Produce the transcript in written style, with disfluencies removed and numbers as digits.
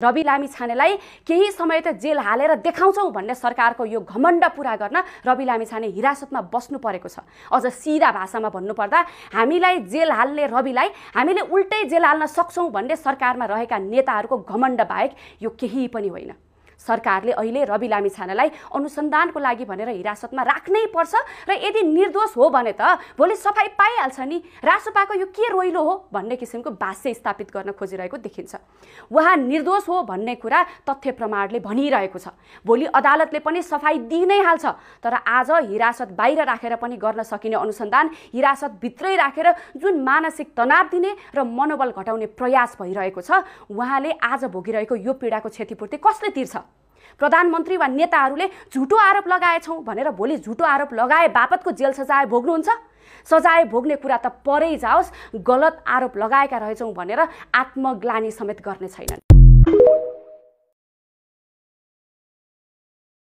रवि लामिछानेलाई केही समय त जेल हालेर देखाउँछौं भन्ने सरकारको यो घमण्ड पूरा गर्न रवि लामिछाने हिरासतमा बस्नु परेको छ। अझ सिधा भाषामा भन्नुपर्दा हामीलाई जेल हाल्ने रविलाई हामीले उल्टै जेल हाल्न सक्छौं भन्ने सरकारमा रहेका नेताहरूको घमण्ड बाहेक यो केही पनि होइन। सरकारले अहिले रवि लामिछानेलाई अनुसन्धानको लागि भनेर हिरासतमा राख्नै पर्छ र यदि निर्दोष हो भने त भोलि सफाई पाइहाल्छ नि, रासोपाको यो के रोइलो हो भन्ने किसिमको भाष्य स्थापित गर्न खोजिरहेको देखिन्छ। उहाँ निर्दोष हो भन्ने कुरा तथ्य प्रमाणले भनिरहेको छ। भोलि अदालतले पनि सफाई दिइ नै हाल्छ। तर आज हिरासत बाहिर राखेर पनि गर्न सकिने अनुसन्धान हिरासत भित्रै राखेर जुन मानसिक तनाव दिने र मनोबल घटाउने प्रयास भइरहेको छ, उहाँले आज भोगिरहेको यो पीडाको क्षतिपूर्ति कसले तिर्छ? प्रधानमन्त्री वा नेताहरूले झुटो आरोप लगाएछौं भनेर भोलि झुटो आरोप लगाए बापतको जेल सजाय भोग्नुहुन्छ? सजाय भोग्ने कुरा त परै जाओस्, गलत आरोप लगाएका रहेछौं भनेर आत्मग्लानी समेत गर्ने छैनन्।